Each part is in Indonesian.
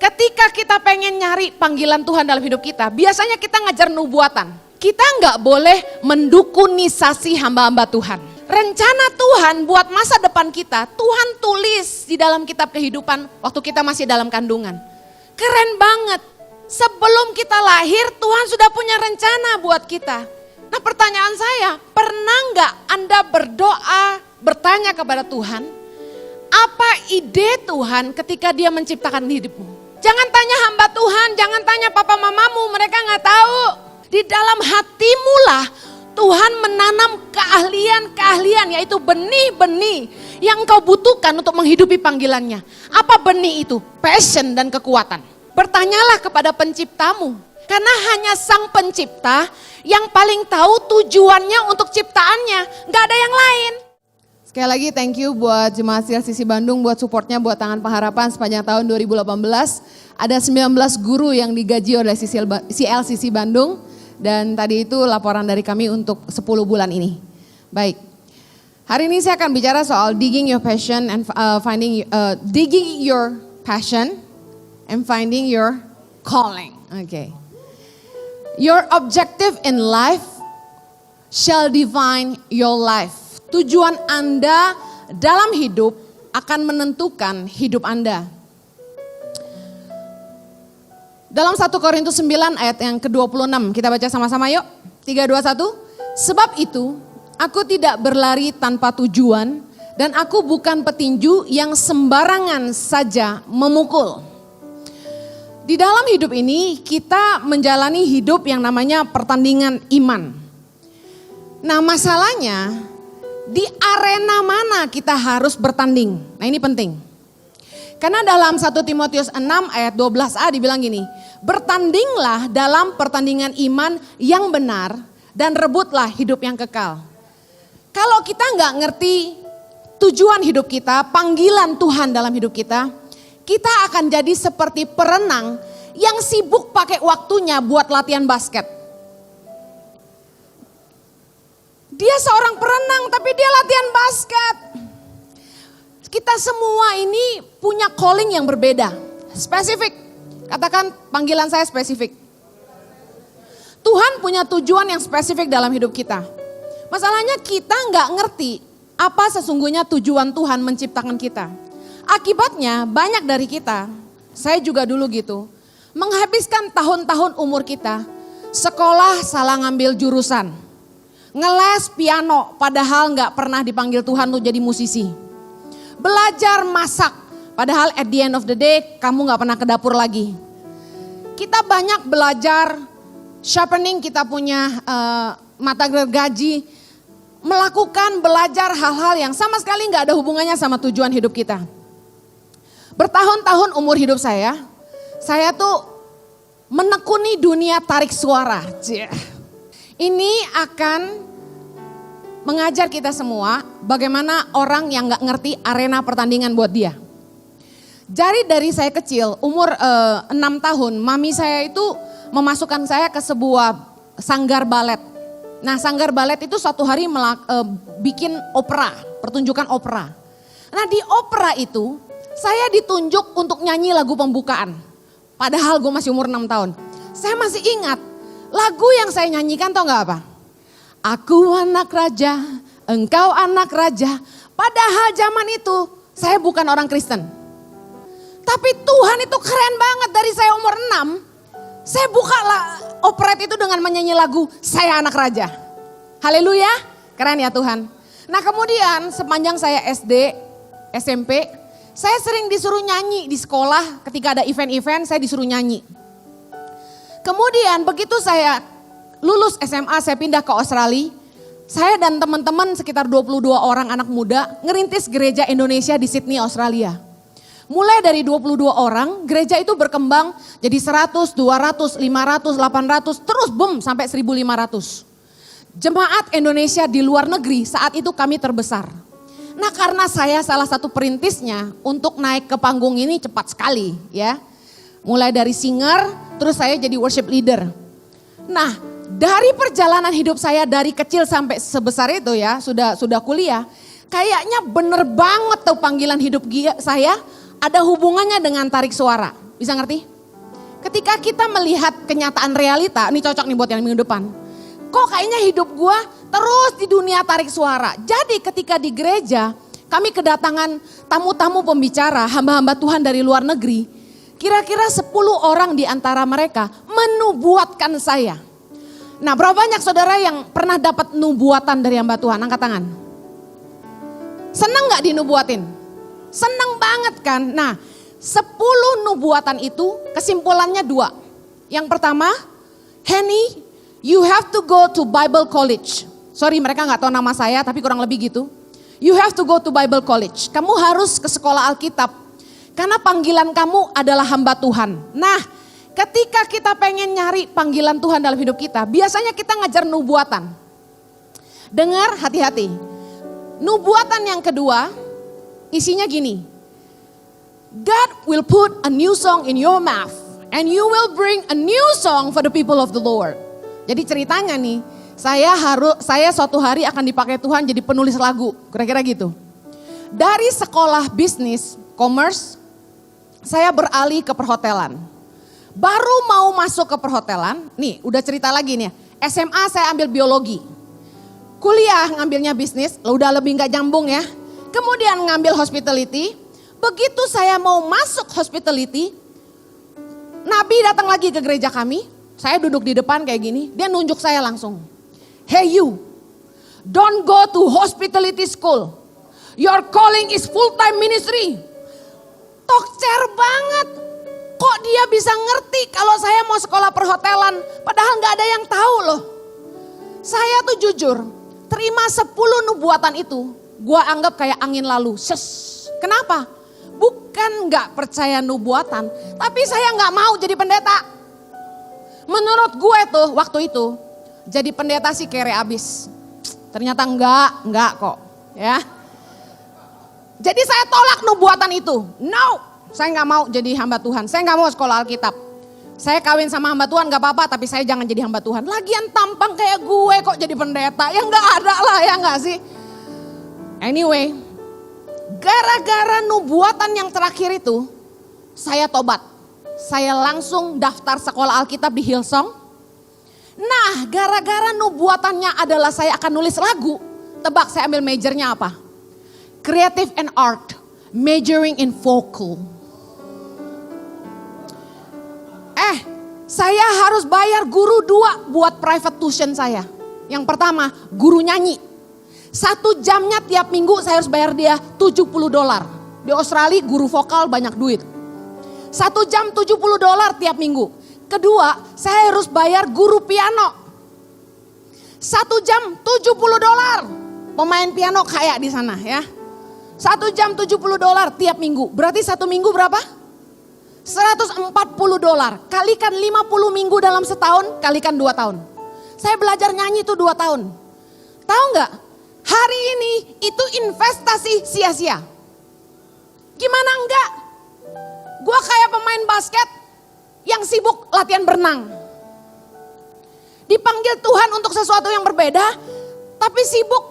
Ketika kita pengen nyari panggilan Tuhan dalam hidup kita, biasanya kita ngajar nubuatan. Kita nggak boleh mendukunisasi hamba-hamba Tuhan. Rencana Tuhan buat masa depan kita, Tuhan tulis di dalam kitab kehidupan waktu kita masih dalam kandungan. Keren banget. Sebelum kita lahir, Tuhan sudah punya rencana buat kita. Nah, pertanyaan saya, pernah nggak Anda berdoa, bertanya kepada Tuhan, apa ide Tuhan ketika Dia menciptakan hidupmu? Jangan tanya hamba Tuhan, jangan tanya papa mamamu, mereka nggak tahu. Di dalam hatimu lah Tuhan menanam keahlian-keahlian, yaitu benih-benih yang kau butuhkan untuk menghidupi panggilannya. Apa benih itu? Passion dan kekuatan. Bertanyalah kepada penciptamu, karena hanya sang pencipta yang paling tahu tujuannya untuk ciptaannya, nggak ada yang lain. Sekali lagi thank you buat Jemaat CLCC Bandung buat supportnya buat Tangan Pengharapan sepanjang tahun 2018. Ada 19 guru yang digaji oleh CLCC Bandung dan tadi itu laporan dari kami untuk 10 bulan ini. Baik, hari ini saya akan bicara soal digging your passion and digging your passion and finding your calling. Okay. Your objective in life shall define your life. Tujuan Anda dalam hidup akan menentukan hidup Anda. Dalam 1 Korintus 9 ayat yang ke-26, kita baca sama-sama yuk. 3, 2, 1. Sebab itu, aku tidak berlari tanpa tujuan dan aku bukan petinju yang sembarangan saja memukul. Di dalam hidup ini kita menjalani hidup yang namanya pertandingan iman. Nah, masalahnya di arena mana kita harus bertanding? Nah, ini penting. Karena dalam 1 Timotius 6 ayat 12a dibilang gini, bertandinglah dalam pertandingan iman yang benar dan rebutlah hidup yang kekal. Kalau kita nggak ngerti tujuan hidup kita, panggilan Tuhan dalam hidup kita akan jadi seperti perenang yang sibuk pakai waktunya buat latihan basket. Dia seorang perenang tapi dia latihan basket. Kita semua ini punya calling yang berbeda, spesifik. Katakan panggilan saya spesifik. Tuhan punya tujuan yang spesifik dalam hidup kita. Masalahnya kita nggak ngerti apa sesungguhnya tujuan Tuhan menciptakan kita. Akibatnya banyak dari kita, saya juga dulu gitu, menghabiskan tahun-tahun umur kita, sekolah salah ngambil jurusan. Ngeles piano padahal nggak pernah dipanggil Tuhan untuk jadi musisi. Belajar masak padahal at the end of the day kamu nggak pernah ke dapur lagi. Kita banyak belajar sharpening kita punya mata gergaji. Melakukan belajar hal-hal yang sama sekali nggak ada hubungannya sama tujuan hidup kita. Bertahun-tahun umur hidup saya tuh menekuni dunia tarik suara. Ini akan mengajar kita semua bagaimana orang yang gak ngerti arena pertandingan buat dia. Jadi dari saya kecil, umur 6 tahun, mami saya itu memasukkan saya ke sebuah sanggar balet. Nah, sanggar balet itu suatu hari bikin opera, pertunjukan opera. Nah, di opera itu saya ditunjuk untuk nyanyi lagu pembukaan. Padahal gue masih umur 6 tahun. Saya masih ingat lagu yang saya nyanyikan, tau gak apa? Aku anak raja, engkau anak raja. Padahal zaman itu saya bukan orang Kristen. Tapi Tuhan itu keren banget, dari saya umur 6. Saya buka operet itu dengan menyanyi lagu Saya Anak Raja. Haleluya, keren ya Tuhan. Nah, kemudian sepanjang saya SD, SMP, saya sering disuruh nyanyi di sekolah. Ketika ada event-event saya disuruh nyanyi. Kemudian begitu saya lulus SMA, saya pindah ke Australia. Saya dan teman-teman sekitar 22 orang anak muda ngerintis gereja Indonesia di Sydney, Australia. Mulai dari 22 orang, gereja itu berkembang jadi 100, 200, 500, 800, terus boom sampai 1.500. Jemaat Indonesia di luar negeri saat itu kami terbesar. Nah, karena saya salah satu perintisnya, untuk naik ke panggung ini cepat sekali ya. Mulai dari singer, terus saya jadi worship leader. Nah, dari perjalanan hidup saya dari kecil sampai sebesar itu ya, sudah kuliah, kayaknya bener banget tuh panggilan hidup saya ada hubungannya dengan tarik suara. Bisa ngerti? Ketika kita melihat kenyataan realita, ini cocok nih buat yang minggu depan. Kok kayaknya hidup gue terus di dunia tarik suara. Jadi ketika di gereja kami kedatangan tamu-tamu pembicara, hamba-hamba Tuhan dari luar negeri. Kira-kira 10 orang di antara mereka menubuatkan saya. Nah, berapa banyak saudara yang pernah dapat nubuatan dari hamba Tuhan? Angkat tangan. Senang gak dinubuatin? Senang banget kan? Nah, 10 nubuatan itu kesimpulannya 2. Yang pertama, Henny, you have to go to Bible College. Sorry, mereka gak tahu nama saya tapi kurang lebih gitu. You have to go to Bible College. Kamu harus ke sekolah Alkitab. Karena panggilan kamu adalah hamba Tuhan. Nah, ketika kita pengen nyari panggilan Tuhan dalam hidup kita, biasanya kita ngajar nubuatan. Dengar, hati-hati. Nubuatan yang kedua, isinya gini. God will put a new song in your mouth. And you will bring a new song for the people of the Lord. Jadi ceritanya nih, saya suatu hari akan dipakai Tuhan jadi penulis lagu. Kira-kira gitu. Dari sekolah bisnis, commerce, saya beralih ke perhotelan. Baru mau masuk ke perhotelan, nih udah cerita lagi nih. SMA saya ambil biologi. Kuliah ngambilnya bisnis, udah lebih gak nyambung ya. Kemudian ngambil hospitality. Begitu saya mau masuk hospitality, Nabi datang lagi ke gereja kami. Saya duduk di depan kayak gini, dia nunjuk saya langsung. Hey you, don't go to hospitality school. Your calling is full-time ministry. Tokcer banget. Kok dia bisa ngerti kalau saya mau sekolah perhotelan, padahal gak ada yang tahu loh. Saya tuh jujur, terima 10 nubuatan itu, gua anggap kayak angin lalu. Kenapa? Bukan gak percaya nubuatan, tapi saya gak mau jadi pendeta. Menurut gue tuh waktu itu, jadi pendeta sih kere abis. Ternyata enggak kok ya. Jadi saya tolak nubuatan itu. No, saya gak mau jadi hamba Tuhan, saya gak mau sekolah Alkitab. Saya kawin sama hamba Tuhan gak apa-apa, tapi saya jangan jadi hamba Tuhan. Lagian tampang kayak gue kok jadi pendeta, ya gak ada lah ya gak sih. Anyway, gara-gara nubuatan yang terakhir itu, saya tobat. Saya langsung daftar sekolah Alkitab di Hillsong. Nah, gara-gara nubuatannya adalah saya akan nulis lagu. Tebak saya ambil majornya apa? Creative and Art, majoring in vocal. Saya harus bayar guru 2 buat private tuition saya. Yang pertama, guru nyanyi. 1 jamnya tiap minggu saya harus bayar dia $70. Di Australia guru vokal banyak duit. 1 jam $70 tiap minggu. Kedua, saya harus bayar guru piano. 1 jam $70. Pemain piano kaya di sana ya. 1 jam $70 tiap minggu. Berarti 1 minggu berapa? $140. Kalikan 50 minggu dalam setahun, kalikan 2 tahun. Saya belajar nyanyi itu 2 tahun. Tahu nggak? Hari ini itu investasi sia-sia. Gimana enggak? Gua kayak pemain basket yang sibuk latihan berenang. Dipanggil Tuhan untuk sesuatu yang berbeda, tapi sibuk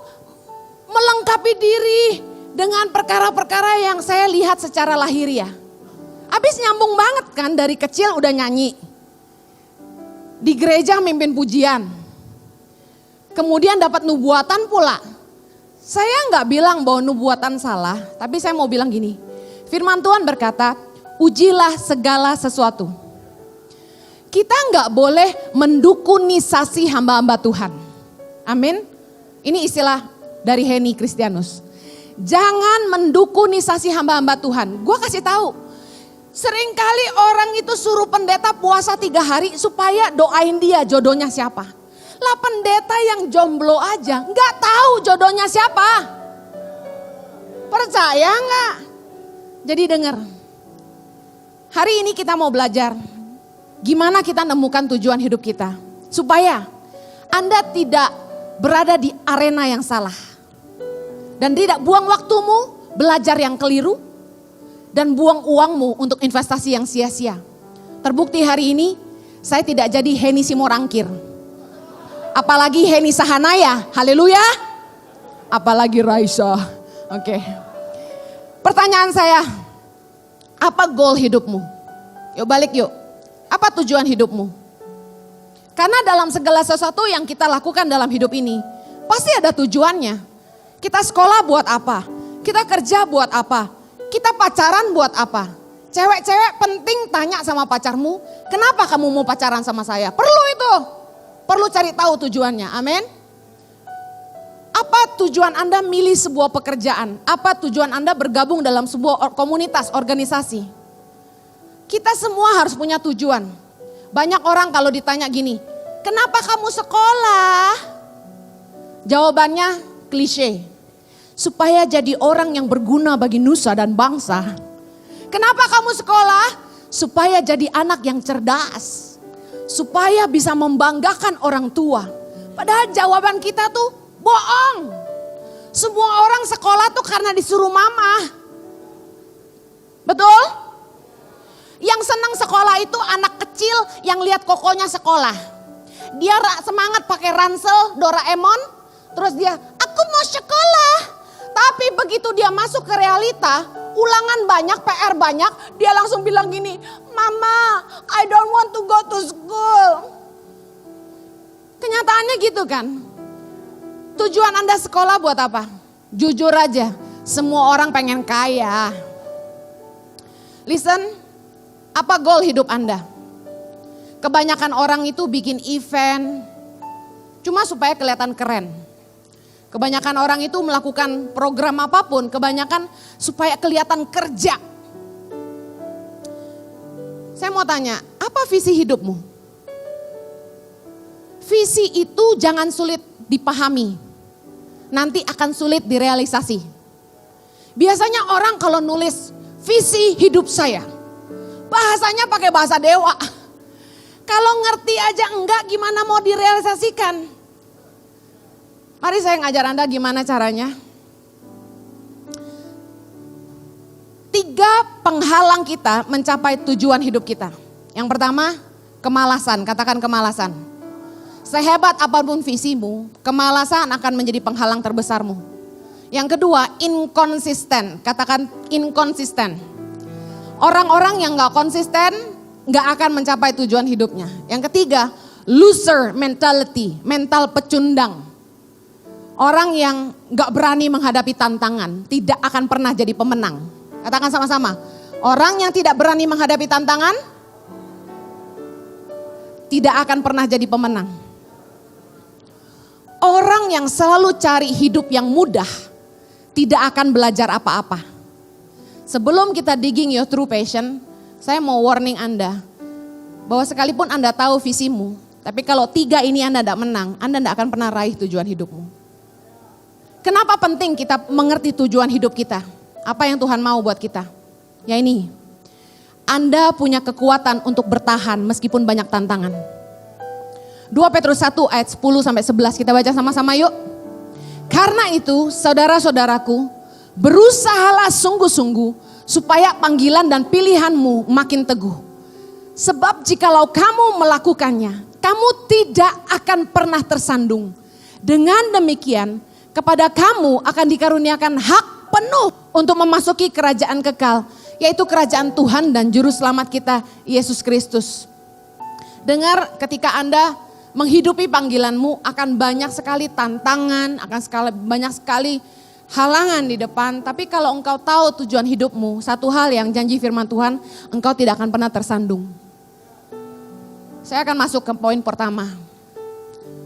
melengkapi diri dengan perkara-perkara yang saya lihat secara lahiriah. Habis nyambung banget kan, dari kecil udah nyanyi. Di gereja mimpin pujian. Kemudian dapat nubuatan pula. Saya nggak bilang bahwa nubuatan salah, tapi saya mau bilang gini. Firman Tuhan berkata, ujilah segala sesuatu. Kita nggak boleh mendukunisasi hamba-hamba Tuhan. Amin. Ini istilah dari Henny Kristianus. Jangan mendukunisasi hamba-hamba Tuhan. Gue kasih tahu. Seringkali orang itu suruh pendeta puasa 3 hari supaya doain dia jodohnya siapa. Lah pendeta yang jomblo aja nggak tahu jodohnya siapa. Percaya nggak? Jadi dengar. Hari ini kita mau belajar gimana kita nemukan tujuan hidup kita. Supaya Anda tidak berada di arena yang salah. Dan tidak buang waktumu belajar yang keliru. Dan buang uangmu untuk investasi yang sia-sia. Terbukti hari ini saya tidak jadi Henny Simorangkir. Apalagi Henny Sahanaya, haleluya. Apalagi Raisa, oke. Pertanyaan saya, apa goal hidupmu? Yuk balik yuk. Apa tujuan hidupmu? Karena dalam segala sesuatu yang kita lakukan dalam hidup ini, pasti ada tujuannya. Kita sekolah buat apa? Kita kerja buat apa? Kita pacaran buat apa? Cewek-cewek penting tanya sama pacarmu, kenapa kamu mau pacaran sama saya? Perlu itu. Perlu cari tahu tujuannya, amin. Apa tujuan Anda milih sebuah pekerjaan? Apa tujuan Anda bergabung dalam sebuah komunitas, organisasi? Kita semua harus punya tujuan. Banyak orang kalau ditanya gini, kenapa kamu sekolah? Jawabannya klise. Supaya jadi orang yang berguna bagi nusa dan bangsa. Kenapa kamu sekolah? Supaya jadi anak yang cerdas. Supaya bisa membanggakan orang tua. Padahal jawaban kita tuh bohong. Semua orang sekolah tuh karena disuruh mama. Betul? Yang senang sekolah itu anak kecil yang lihat kokonya sekolah. Dia semangat pakai ransel Doraemon. Terus dia, aku mau sekolah. Tapi begitu dia masuk ke realita, ulangan banyak, PR banyak, dia langsung bilang gini, Mama, I don't want to go to school. Kenyataannya gitu kan. Tujuan Anda sekolah buat apa? Jujur aja, semua orang pengen kaya. Listen, apa goal hidup Anda? Kebanyakan orang itu bikin event, cuma supaya kelihatan keren. Kebanyakan orang itu melakukan program apapun, kebanyakan supaya kelihatan kerja. Saya mau tanya, apa visi hidupmu? Visi itu jangan sulit dipahami, nanti akan sulit direalisasi. Biasanya orang kalau nulis visi hidup saya, bahasanya pakai bahasa dewa. Kalau ngerti aja enggak, gimana mau direalisasikan? Mari saya ngajar Anda gimana caranya. 3 penghalang kita mencapai tujuan hidup kita. Yang pertama, kemalasan. Katakan kemalasan. Sehebat apapun visimu, kemalasan akan menjadi penghalang terbesarmu. Yang kedua, inkonsisten. Katakan inkonsisten. Orang-orang yang gak konsisten gak akan mencapai tujuan hidupnya. Yang ketiga, loser mentality. Mental pecundang. Orang yang gak berani menghadapi tantangan tidak akan pernah jadi pemenang. Katakan sama-sama. Orang yang tidak berani menghadapi tantangan tidak akan pernah jadi pemenang. Orang yang selalu cari hidup yang mudah tidak akan belajar apa-apa. Sebelum kita digging your true passion, saya mau warning Anda bahwa sekalipun Anda tahu visimu, tapi kalau 3 ini Anda tidak menang, Anda tidak akan pernah raih tujuan hidupmu. Kenapa penting kita mengerti tujuan hidup kita? Apa yang Tuhan mau buat kita? Ya ini, Anda punya kekuatan untuk bertahan meskipun banyak tantangan. 2 Petrus 1 ayat 10-11 kita baca sama-sama yuk. Karena itu saudara-saudaraku, berusahalah sungguh-sungguh supaya panggilan dan pilihanmu makin teguh. Sebab jikalau kamu melakukannya, kamu tidak akan pernah tersandung. Dengan demikian, kepada kamu akan dikaruniakan hak penuh untuk memasuki kerajaan kekal, yaitu kerajaan Tuhan dan Juru Selamat kita, Yesus Kristus. Dengar, ketika Anda menghidupi panggilanmu akan banyak sekali tantangan, banyak sekali halangan di depan. Tapi kalau engkau tahu tujuan hidupmu, satu hal yang janji firman Tuhan, engkau tidak akan pernah tersandung. Saya akan masuk ke poin pertama.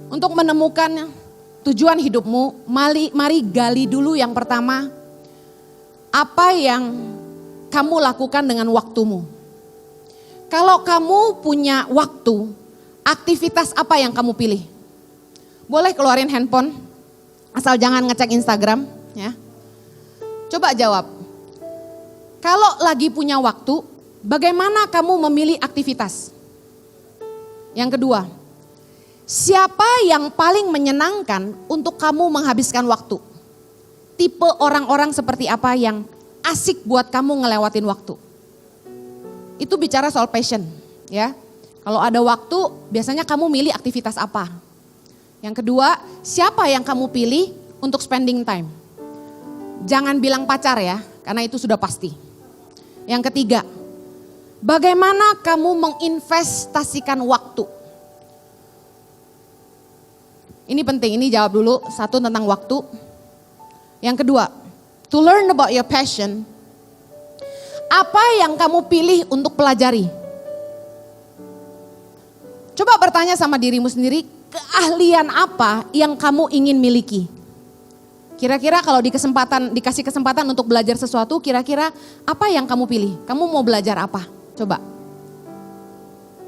Untuk menemukan tujuan hidupmu, mari gali dulu yang pertama, apa yang kamu lakukan dengan waktumu. Kalau kamu punya waktu, aktivitas apa yang kamu pilih? Boleh keluarin handphone, asal jangan ngecek Instagram ya. Coba jawab, kalau lagi punya waktu, bagaimana kamu memilih aktivitas? Yang kedua, siapa yang paling menyenangkan untuk kamu menghabiskan waktu? Tipe orang-orang seperti apa yang asik buat kamu ngelewatin waktu? Itu bicara soal passion ya. Kalau ada waktu biasanya kamu milih aktivitas apa? Yang kedua, siapa yang kamu pilih untuk spending time? Jangan bilang pacar ya, karena itu sudah pasti. Yang ketiga, Bagaimana kamu menginvestasikan waktu? Ini penting, ini jawab dulu. Satu, tentang waktu. Yang kedua, to learn about your passion. Apa yang kamu pilih untuk pelajari? Coba bertanya sama dirimu sendiri, keahlian apa yang kamu ingin miliki? Kira-kira kalau dikasih kesempatan untuk belajar sesuatu, kira-kira apa yang kamu pilih? Kamu mau belajar apa? Coba.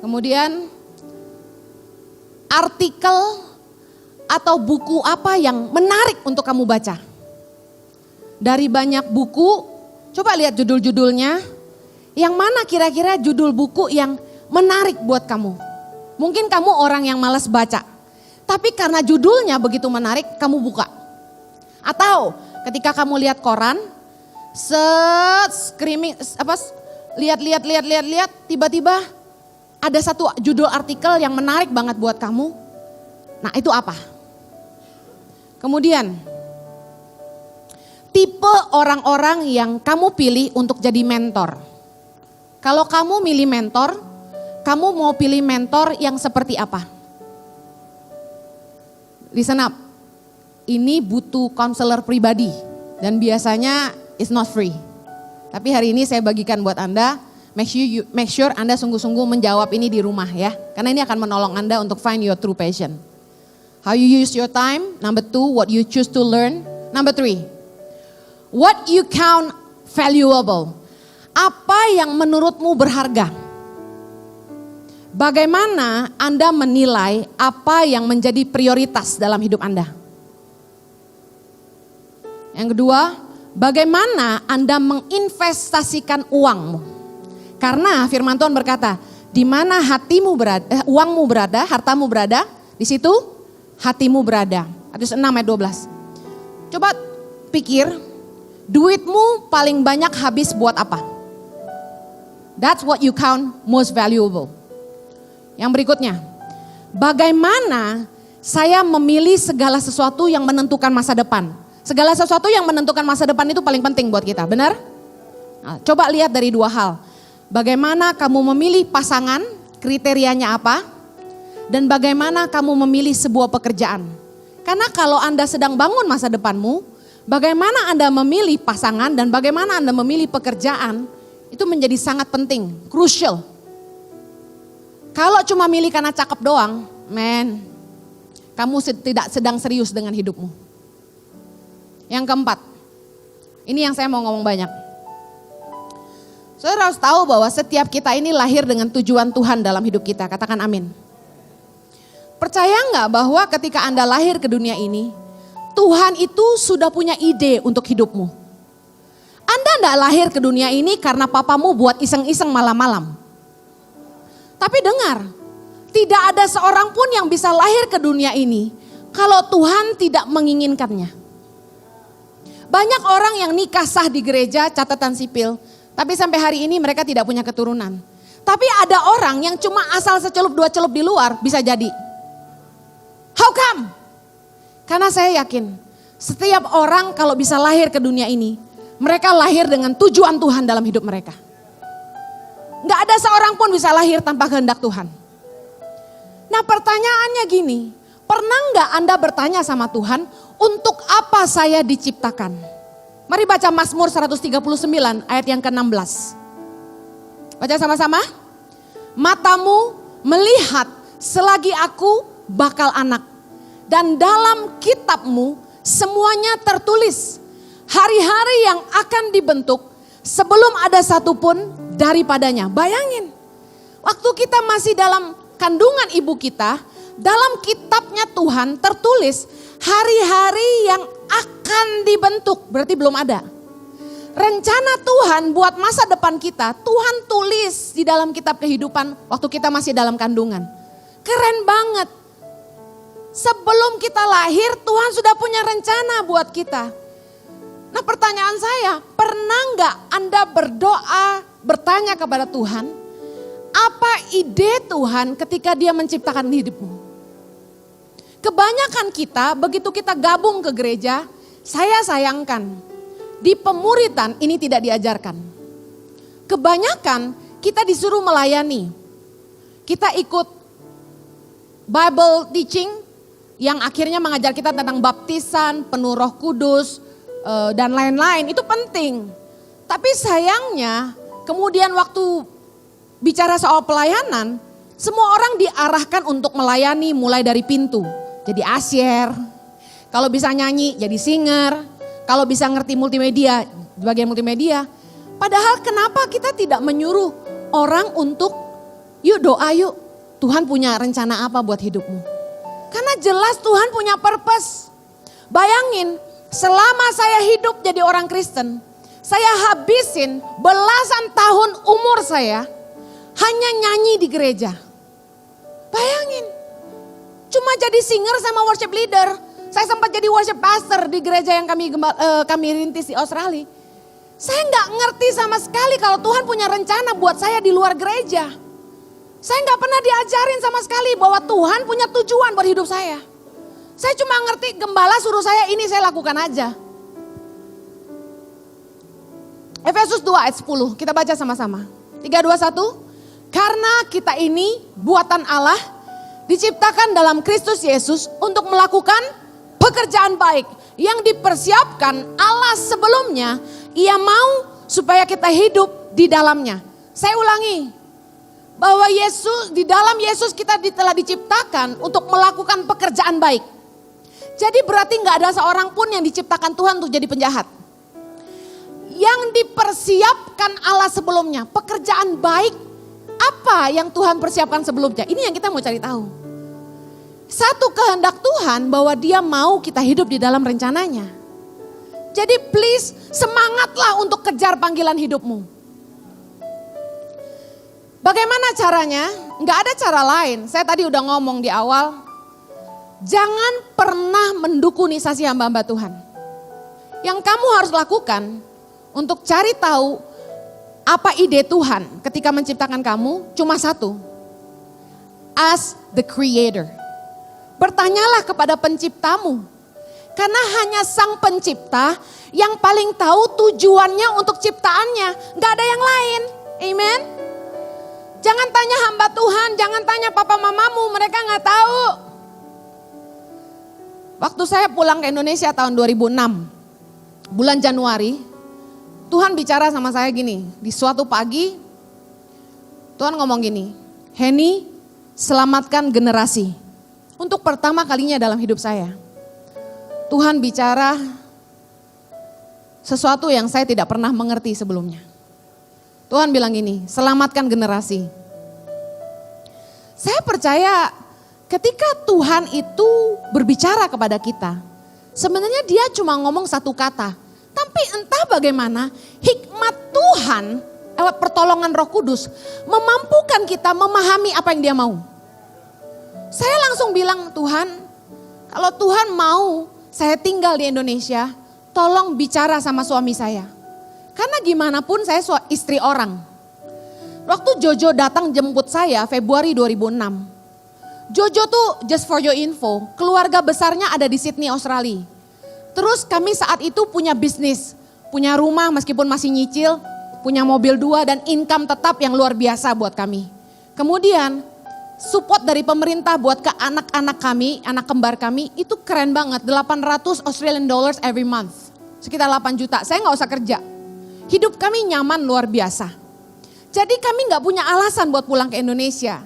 Kemudian, artikel atau buku apa yang menarik untuk kamu baca? Dari banyak buku, coba lihat judul-judulnya. Yang mana kira-kira judul buku yang menarik buat kamu? Mungkin kamu orang yang malas baca. Tapi karena judulnya begitu menarik, kamu buka. Atau ketika kamu lihat koran, lihat, tiba-tiba ada satu judul artikel yang menarik banget buat kamu. Nah, itu apa? Kemudian, tipe orang-orang yang kamu pilih untuk jadi mentor. Kalau kamu milih mentor, kamu mau pilih mentor yang seperti apa? Listen up, ini butuh konselor pribadi dan biasanya it's not free. Tapi hari ini saya bagikan buat Anda, make sure Anda sungguh-sungguh menjawab ini di rumah ya. Karena ini akan menolong Anda untuk find your true passion. How you use your time. Number 2, what you choose to learn. Number 3, what you count valuable. Apa yang menurutmu berharga? Bagaimana Anda menilai apa yang menjadi prioritas dalam hidup Anda? Yang kedua, bagaimana Anda menginvestasikan uangmu? Karena firman Tuhan berkata, di mana uangmu berada, hartamu berada, di situ hatimu berada. Matius 6 ayat 12. Coba pikir, duitmu paling banyak habis buat apa? That's what you count most valuable. Yang berikutnya, bagaimana saya memilih segala sesuatu yang menentukan masa depan? Segala sesuatu yang menentukan masa depan itu paling penting buat kita, benar? Nah, coba lihat dari 2 hal. Bagaimana kamu memilih pasangan, kriterianya apa? Dan bagaimana kamu memilih sebuah pekerjaan. Karena kalau Anda sedang bangun masa depanmu, bagaimana Anda memilih pasangan dan bagaimana Anda memilih pekerjaan, itu menjadi sangat penting, crucial. Kalau cuma milih karena cakep doang, kamu tidak sedang serius dengan hidupmu. Yang keempat, ini yang saya mau ngomong banyak. Saudara harus tahu bahwa setiap kita ini lahir dengan tujuan Tuhan dalam hidup kita, katakan amin. Percaya nggak bahwa ketika Anda lahir ke dunia ini, Tuhan itu sudah punya ide untuk hidupmu. Anda nggak lahir ke dunia ini karena papamu buat iseng-iseng malam-malam. Tapi dengar, tidak ada seorang pun yang bisa lahir ke dunia ini kalau Tuhan tidak menginginkannya. Banyak orang yang nikah sah di gereja, catatan sipil, tapi sampai hari ini mereka tidak punya keturunan. Tapi ada orang yang cuma asal secelup 2 celup di luar bisa jadi. How come? Karena saya yakin setiap orang kalau bisa lahir ke dunia ini, mereka lahir dengan tujuan Tuhan dalam hidup mereka. Gak ada seorang pun bisa lahir tanpa kehendak Tuhan. Nah pertanyaannya gini, pernah gak Anda bertanya sama Tuhan, untuk apa saya diciptakan? Mari baca Mazmur 139 ayat yang ke-16. Baca sama-sama. Matamu melihat selagi aku bakal anak. Dan dalam kitabmu semuanya tertulis. Hari-hari yang akan dibentuk sebelum ada satupun daripadanya. Bayangin, waktu kita masih dalam kandungan ibu kita, dalam kitabnya Tuhan tertulis hari-hari yang akan dibentuk, berarti belum ada. Rencana Tuhan buat masa depan kita, Tuhan tulis di dalam kitab kehidupan waktu kita masih dalam kandungan. Keren banget. Sebelum kita lahir, Tuhan sudah punya rencana buat kita. Nah pertanyaan saya, pernah nggak Anda berdoa, bertanya kepada Tuhan, apa ide Tuhan ketika Dia menciptakan hidupmu? Kebanyakan kita, begitu kita gabung ke gereja, saya sayangkan, di pemuritan ini tidak diajarkan. Kebanyakan kita disuruh melayani. Kita ikut Bible teaching yang akhirnya mengajar kita tentang baptisan, penuh Roh Kudus, dan lain-lain. Itu penting. Tapi sayangnya kemudian waktu bicara soal pelayanan, semua orang diarahkan untuk melayani mulai dari pintu. Jadi asyer, kalau bisa nyanyi jadi singer, kalau bisa ngerti multimedia, bagian multimedia. Padahal kenapa kita tidak menyuruh orang untuk yuk doa yuk, Tuhan punya rencana apa buat hidupmu. Karena jelas Tuhan punya purpose. Bayangin, selama saya hidup jadi orang Kristen, saya habisin belasan tahun umur saya hanya nyanyi di gereja. Bayangin, cuma jadi singer sama worship leader. Saya sempat jadi worship pastor di gereja yang kami rintis di Australia. Saya nggak ngerti sama sekali kalau Tuhan punya rencana buat saya di luar gereja. Saya nggak pernah diajarin sama sekali bahwa Tuhan punya tujuan buat hidup saya. Saya cuma ngerti gembala suruh saya ini saya lakukan aja. Efesus 2 ayat 10, kita baca sama-sama. 3, 2, 1. Karena kita ini buatan Allah, diciptakan dalam Kristus Yesus untuk melakukan pekerjaan baik yang dipersiapkan Allah sebelumnya. Ia mau supaya kita hidup di dalamnya. Saya ulangi, bahwa di dalam Yesus kita telah diciptakan untuk melakukan pekerjaan baik. Jadi berarti nggak ada seorang pun yang diciptakan Tuhan untuk jadi penjahat. Yang dipersiapkan Allah sebelumnya, pekerjaan baik apa yang Tuhan persiapkan sebelumnya? Ini yang kita mau cari tahu. Satu kehendak Tuhan bahwa Dia mau kita hidup di dalam rencananya. Jadi please semangatlah untuk kejar panggilan hidupmu. Bagaimana caranya? Nggak ada cara lain. Saya tadi udah ngomong di awal. Jangan pernah mendukunisasi hamba-hamba Tuhan. Yang kamu harus lakukan untuk cari tahu apa ide Tuhan ketika menciptakan kamu cuma satu. Ask the Creator. Bertanyalah kepada penciptamu. Karena hanya sang pencipta yang paling tahu tujuannya untuk ciptaannya. Gak ada yang lain. Amen. Jangan tanya hamba Tuhan, jangan tanya papa mamamu, mereka gak tahu. Waktu saya pulang ke Indonesia tahun 2006, bulan Januari, Tuhan bicara sama saya gini, di suatu pagi Tuhan ngomong gini, Henny, selamatkan generasi. Untuk pertama kalinya dalam hidup saya, Tuhan bicara sesuatu yang saya tidak pernah mengerti sebelumnya. Tuhan bilang gini, selamatkan generasi. Saya percaya ketika Tuhan itu berbicara kepada kita, sebenarnya Dia cuma ngomong satu kata. Tapi entah bagaimana hikmat Tuhan lewat pertolongan Roh Kudus memampukan kita memahami apa yang Dia mau. Saya langsung bilang, Tuhan, kalau Tuhan mau saya tinggal di Indonesia, tolong bicara sama suami saya. Karena gimana pun saya istri orang. Waktu Jojo datang jemput saya Februari 2006. Jojo tuh just for your info, keluarga besarnya ada di Sydney, Australia. Terus kami saat itu punya bisnis, punya rumah meskipun masih nyicil, punya mobil 2 dan income tetap yang luar biasa buat kami. Kemudian support dari pemerintah buat ke anak-anak kami, anak kembar kami itu keren banget, 800 Australian dollars every month. Sekitar 8 juta, saya gak usah kerja. Hidup kami nyaman luar biasa. Jadi kami gak punya alasan buat pulang ke Indonesia.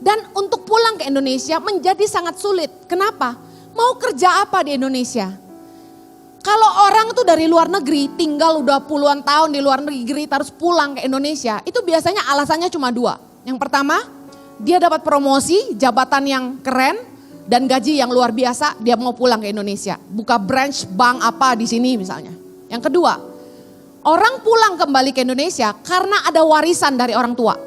Dan untuk pulang ke Indonesia menjadi sangat sulit. Kenapa? Mau kerja apa di Indonesia? Kalau orang tuh dari luar negeri tinggal udah puluhan tahun di luar negeri terus pulang ke Indonesia. Itu biasanya alasannya cuma 2. Yang pertama, dia dapat promosi, jabatan yang keren dan gaji yang luar biasa, dia mau pulang ke Indonesia. Buka branch bank apa di sini misalnya. Yang kedua, orang pulang kembali ke Indonesia karena ada warisan dari orang tua.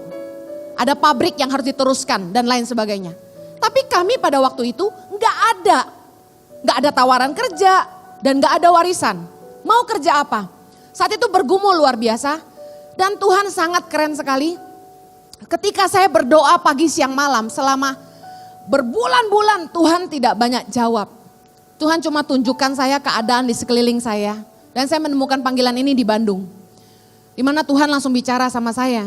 Ada pabrik yang harus diteruskan dan lain sebagainya. Tapi kami pada waktu itu nggak ada tawaran kerja dan nggak ada warisan. Mau kerja apa? Saat itu bergumul luar biasa dan Tuhan sangat keren sekali. Ketika saya berdoa pagi siang malam selama berbulan-bulan Tuhan tidak banyak jawab. Tuhan cuma tunjukkan saya keadaan di sekeliling saya. Dan saya menemukan panggilan ini di Bandung. Di mana Tuhan langsung bicara sama saya.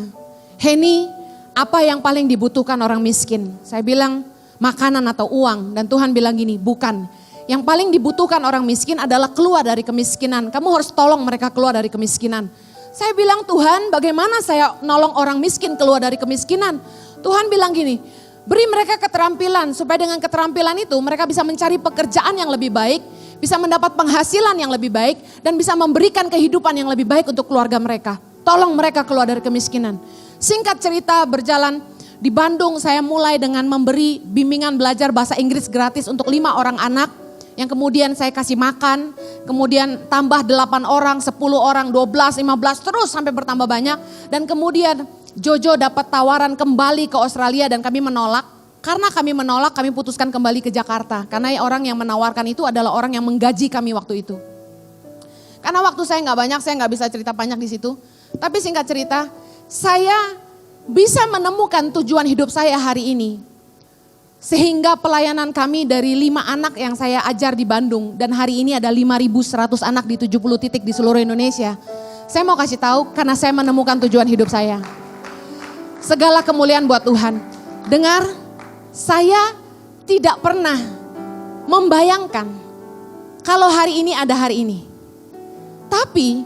Heni, apa yang paling dibutuhkan orang miskin? Saya bilang makanan atau uang. Dan Tuhan bilang gini, bukan. Yang paling dibutuhkan orang miskin adalah keluar dari kemiskinan. Kamu harus tolong mereka keluar dari kemiskinan. Saya bilang, Tuhan, bagaimana saya nolong orang miskin keluar dari kemiskinan? Tuhan bilang gini, beri mereka keterampilan supaya dengan keterampilan itu mereka bisa mencari pekerjaan yang lebih baik, bisa mendapat penghasilan yang lebih baik, dan bisa memberikan kehidupan yang lebih baik untuk keluarga mereka. Tolong mereka keluar dari kemiskinan. Singkat cerita berjalan, di Bandung saya mulai dengan memberi bimbingan belajar bahasa Inggris gratis untuk 5 orang anak. Yang kemudian saya kasih makan, kemudian tambah 8 orang, 10 orang, 12, 15, terus sampai bertambah banyak. Dan kemudian Jojo dapat tawaran kembali ke Australia dan kami menolak. Karena kami menolak, kami putuskan kembali ke Jakarta. Karena orang yang menawarkan itu adalah orang yang menggaji kami waktu itu. Karena waktu saya nggak banyak, saya nggak bisa cerita banyak di situ. Tapi singkat cerita, saya bisa menemukan tujuan hidup saya hari ini. Sehingga pelayanan kami dari 5 anak yang saya ajar di Bandung. Dan hari ini ada 5.100 anak di 70 titik di seluruh Indonesia. Saya mau kasih tahu karena saya menemukan tujuan hidup saya. Segala kemuliaan buat Tuhan. Dengar, saya tidak pernah membayangkan kalau hari ini ada hari ini. Tapi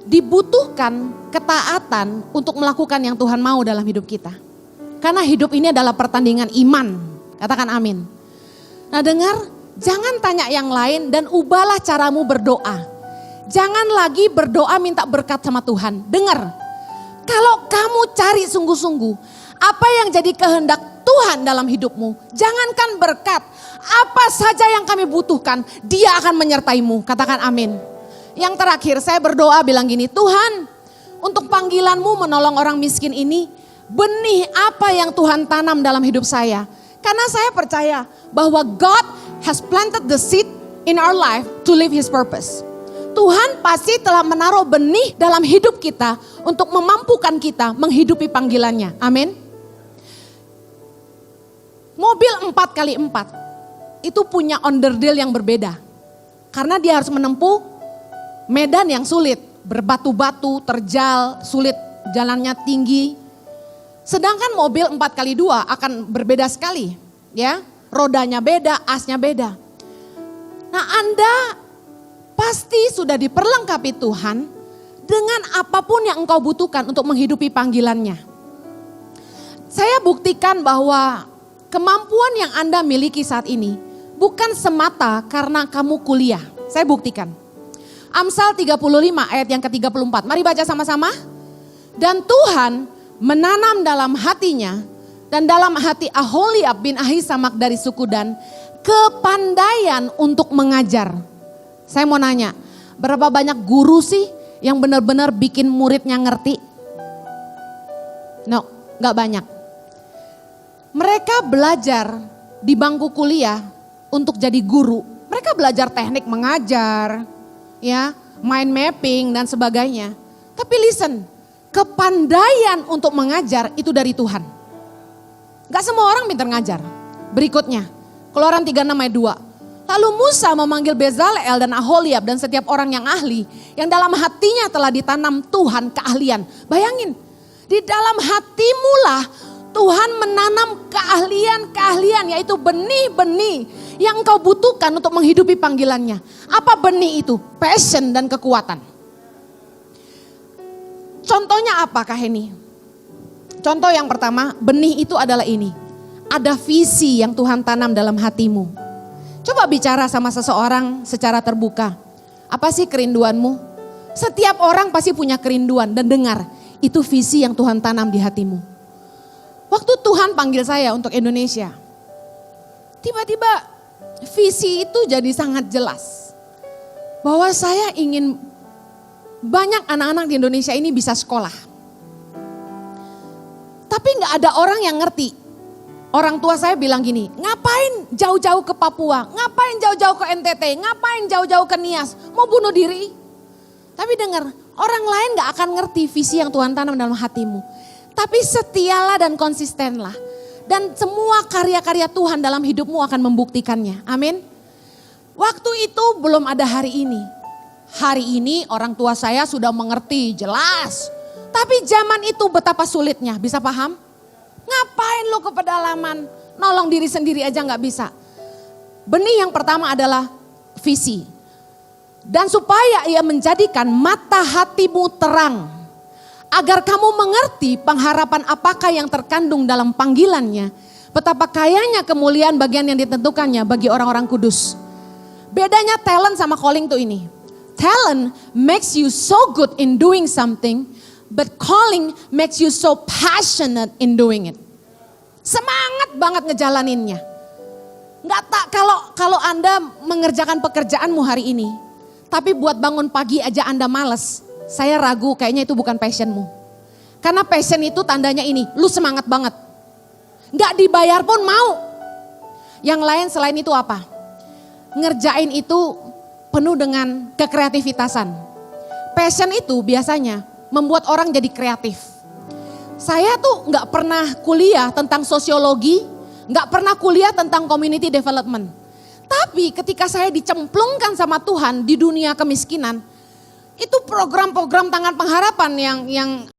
dibutuhkan ketaatan untuk melakukan yang Tuhan mau dalam hidup kita. Karena hidup ini adalah pertandingan iman. Katakan amin. Nah dengar, jangan tanya yang lain dan ubahlah caramu berdoa. Jangan lagi berdoa minta berkat sama Tuhan. Dengar, kalau kamu cari sungguh-sungguh apa yang jadi kehendak Tuhan dalam hidupmu. Jangankan berkat, apa saja yang kami butuhkan, Dia akan menyertaimu. Katakan amin. Yang terakhir saya berdoa bilang gini, Tuhan untuk panggilanmu menolong orang miskin ini, benih apa yang Tuhan tanam dalam hidup saya. Karena saya percaya bahwa God has planted the seed in our life to live His purpose. Tuhan pasti telah menaruh benih dalam hidup kita untuk memampukan kita menghidupi panggilannya. Amin. Mobil 4x4 itu punya onderdil yang berbeda. Karena dia harus menempuh medan yang sulit. Berbatu-batu, terjal, sulit, jalannya tinggi. Sedangkan mobil 4x2 akan berbeda sekali, ya. Rodanya beda, asnya beda. Nah, Anda pasti sudah diperlengkapi Tuhan dengan apapun yang engkau butuhkan untuk menghidupi panggilannya. Saya buktikan bahwa kemampuan yang Anda miliki saat ini bukan semata karena kamu kuliah. Saya buktikan. Amsal 35 ayat yang ke-34. Mari baca sama-sama. Dan Tuhan menanam dalam hatinya dan dalam hati Aholiab bin Ahisamak dari suku Dan kepandaian untuk mengajar. Saya mau nanya, berapa banyak guru sih yang benar-benar bikin muridnya ngerti? No, gak banyak. Mereka belajar di bangku kuliah untuk jadi guru. Mereka belajar teknik mengajar, ya, mind mapping dan sebagainya. Tapi listen, kepandaian untuk mengajar itu dari Tuhan. Gak semua orang pintar ngajar. Berikutnya, Keluaran 36 ayat 2. Lalu Musa memanggil Bezalel dan Aholiab dan setiap orang yang ahli. Yang dalam hatinya telah ditanam Tuhan keahlian. Bayangin, di dalam hatimu lah Tuhan menanam keahlian-keahlian, yaitu benih-benih yang engkau butuhkan untuk menghidupi panggilannya. Apa benih itu? Passion dan kekuatan. Contohnya apa Kak Heni? Contoh yang pertama, benih itu adalah ini. Ada visi yang Tuhan tanam dalam hatimu. Coba bicara sama seseorang secara terbuka. Apa sih kerinduanmu? Setiap orang pasti punya kerinduan dan dengar. Itu visi yang Tuhan tanam di hatimu. Waktu Tuhan panggil saya untuk Indonesia. Tiba-tiba visi itu jadi sangat jelas. Bahwa saya ingin banyak anak-anak di Indonesia ini bisa sekolah. Tapi gak ada orang yang ngerti. Orang tua saya bilang gini, ngapain jauh-jauh ke Papua, ngapain jauh-jauh ke NTT, ngapain jauh-jauh ke Nias, mau bunuh diri. Tapi dengar, orang lain gak akan ngerti visi yang Tuhan tanam dalam hatimu. Tapi setialah dan konsistenlah. Dan semua karya-karya Tuhan dalam hidupmu akan membuktikannya. Amin. Waktu itu belum ada hari ini. Hari ini orang tua saya sudah mengerti jelas Tapi zaman itu betapa sulitnya, bisa paham? Ngapain lo ke pedalaman, nolong diri sendiri aja nggak bisa. Benih yang pertama adalah visi. Dan supaya ia menjadikan mata hatimu terang. Agar kamu mengerti pengharapan apakah yang terkandung dalam panggilannya. Betapa kayanya kemuliaan bagian yang ditentukannya bagi orang-orang kudus. Bedanya talent sama calling tuh ini. Talent makes you so good in doing something. But calling makes you so passionate in doing it. Semangat banget ngejalaninnya. Nggak tak kalau Anda mengerjakan pekerjaanmu hari ini, tapi buat bangun pagi aja Anda males, saya ragu kayaknya itu bukan passionmu. Karena passion itu tandanya ini, lu semangat banget. Nggak dibayar pun mau. Yang lain selain itu apa? Ngerjain itu penuh dengan kekreativitasan. Passion itu biasanya membuat orang jadi kreatif. Saya tuh nggak pernah kuliah tentang sosiologi, nggak pernah kuliah tentang community development. Tapi ketika saya dicemplungkan sama Tuhan di dunia kemiskinan, itu program-program Tangan Pengharapan yang